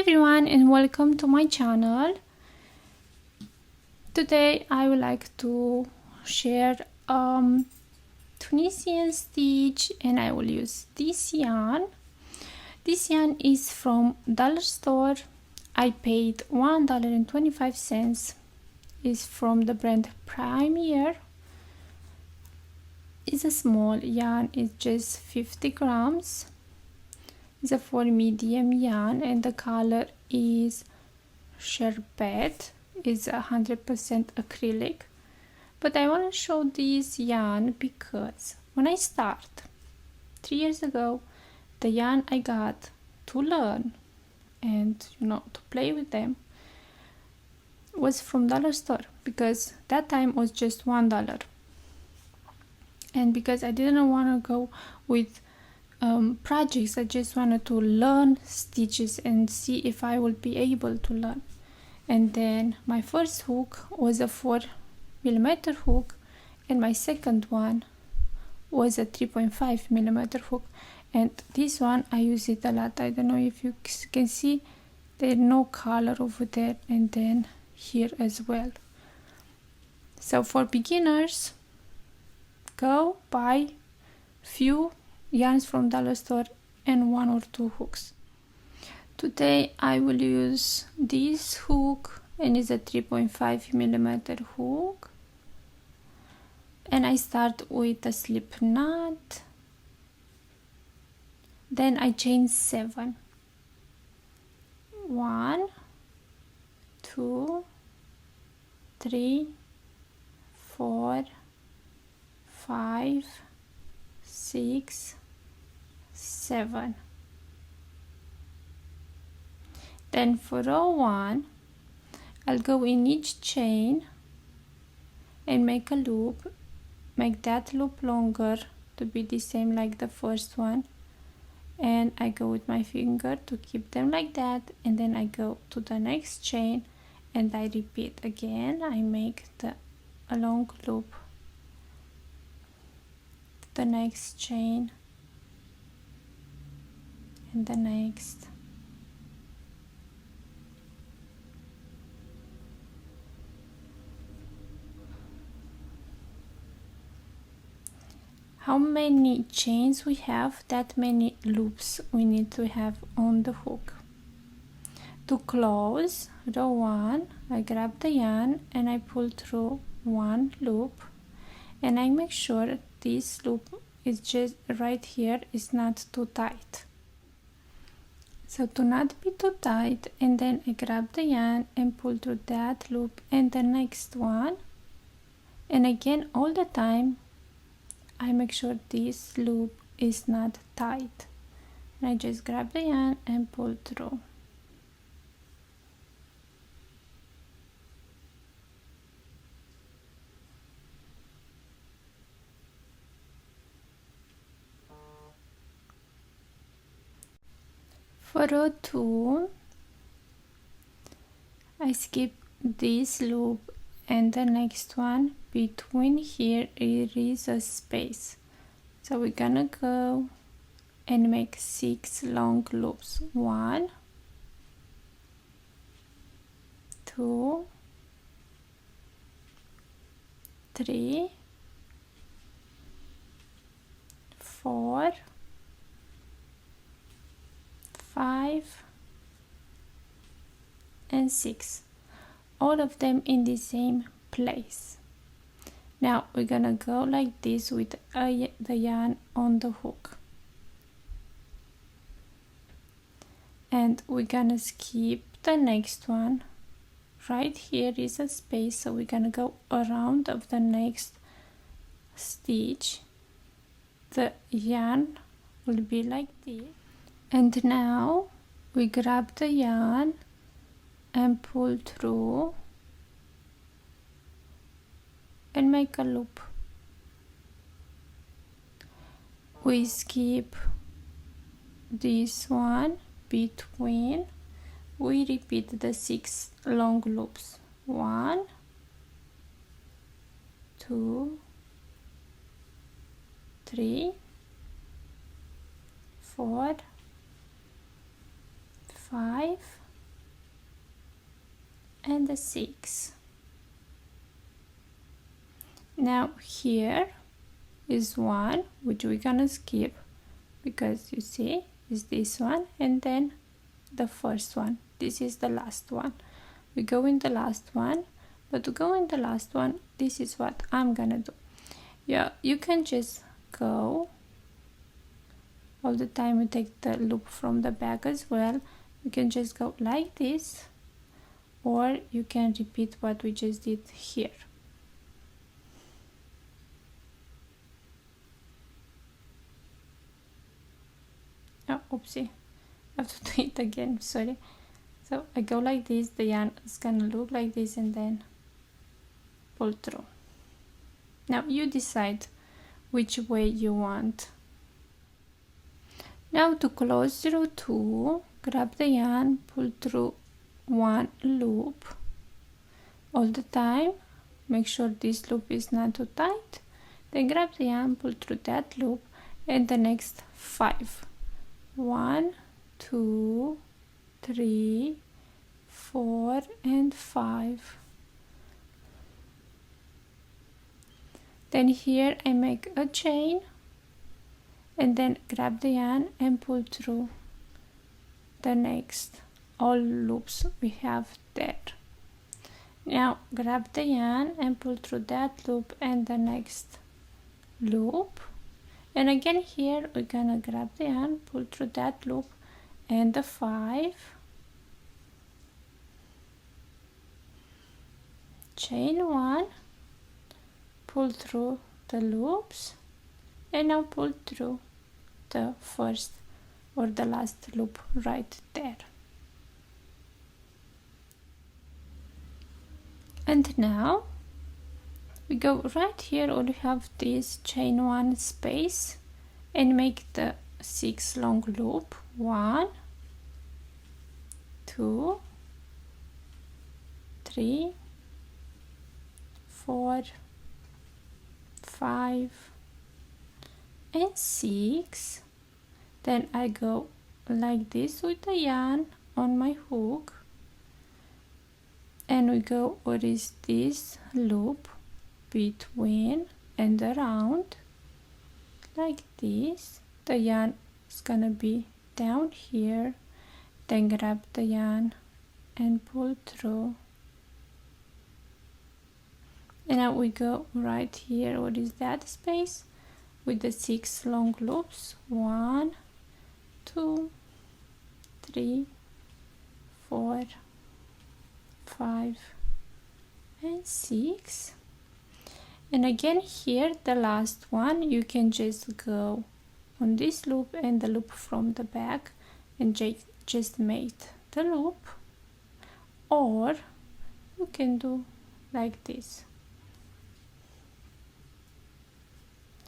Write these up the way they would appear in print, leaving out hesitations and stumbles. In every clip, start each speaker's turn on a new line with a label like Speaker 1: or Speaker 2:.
Speaker 1: everyone and welcome to my channel. Today I would like to share Tunisian stitch, and I will use this yarn. This yarn is from dollar store. I paid $1.25. It's from the brand Premier. It's a small yarn, it's just 50 grams. It's a for medium yarn and the color is sherbet. It's 100% acrylic. But I want to show this yarn because when I start 3 years ago, the yarn I got to learn and to play with them was from dollar store, because that time was just $1. And because I didn't want to go with projects, I just wanted to learn stitches and see if I would be able to learn. And then my first hook was a 4mm hook, and my second one was a 3.5mm hook. And this one I use it a lot. I don't know if you can see, there's no color over there, and then here as well. So for beginners, go buy few yarns from dollar store and 1 or 2 hooks. Today I will use this hook, and it's a 3.5mm hook, and I start with a slip knot, then I chain 7. 1 2 3 4 5 6 7. Then for row 1 I'll go in each chain and make a loop, make that loop longer to be the same like the first one, and I go with my finger to keep them like that, and then I go to the next chain and I repeat again. I make a long loop, the next chain and the next. How many chains we have, that many loops we need to have on the hook. To close row 1, I grab the yarn and I pull through 1 loop, and I make sure this loop is just right here, is not too tight. So to not be too tight, and then I grab the yarn and pull through that loop and the next one, and again all the time I make sure this loop is not tight, and I just grab the yarn and pull through. For row 2, I skip this loop and the next one. Between here there is a space, so we're gonna go and make 6 long loops. 1 2 3 4 5 and 6, all of them in the same place. Now we're gonna go like this with the yarn on the hook, and we're gonna skip the next one. Right here is a space, so we're gonna go around of the next stitch. The yarn will be like this, and now we grab the yarn and pull through and make a loop. We skip this one between. We repeat the 6 long loops. 1 2 3 4 5 and the 6. Now here is one which we're gonna skip because you see is this one, and then the first one. This is the last one. We go in the last one, but to go in the last one, this is what I'm gonna do. Yeah, you can just go all the time. We take the loop from the back as well. You can just go like this, or you can repeat what we just did here. Oh, oopsie, I have to do it again, sorry. So I go like this, the yarn is gonna look like this, and then pull through. Now you decide which way you want. Now to close row 2, grab the yarn, pull through one loop all the time. Make sure this loop is not too tight. Then grab the yarn, pull through that loop, and the next 5. 1, 2, 3, 4, and 5. Then here I make a chain, and then grab the yarn and pull through the next all loops we have there. Now grab the yarn and pull through that loop and the next loop, and again here we're gonna grab the yarn, pull through that loop and the 5, chain 1, pull through the loops, and now pull through the first or the last loop right there. And now we go right here, or we have this chain 1 space, and make the 6 long loop. 1, 2, 3, 4, 5, and 6. Then I go like this with the yarn on my hook, and we go what is this loop between and around like this. The yarn is gonna be down here, then grab the yarn and pull through, and now we go right here, what is that space, with the 6 long loops. 1, 2, 3, 4, 5, and 6. And again here the last one, you can just go on this loop and the loop from the back and just make the loop, or you can do like this,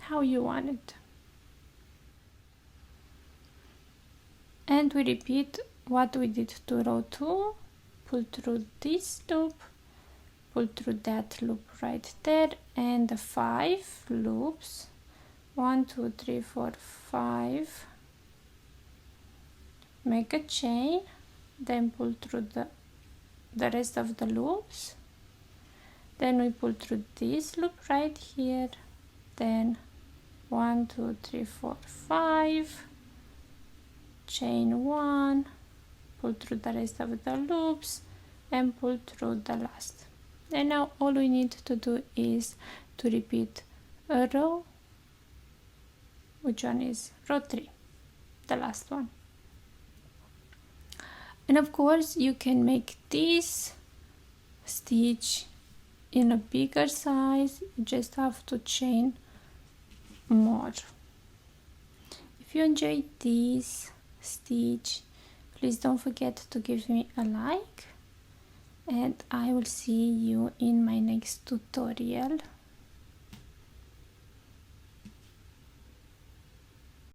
Speaker 1: how you want it. And we repeat what we did to row 2. Pull through this loop, pull through that loop right there, and the 5 loops. 1, 2, 3, 4, 5. Make a chain, then pull through the rest of the loops. Then we pull through this loop right here, then 1, 2, 3, 4, 5, chain 1, pull through the rest of the loops, and pull through the last. And now all we need to do is to repeat a row, which one is row 3, the last one. And of course you can make this stitch in a bigger size, you just have to chain more. If you enjoyed this stitch, please don't forget to give me a like, and I will see you in my next tutorial.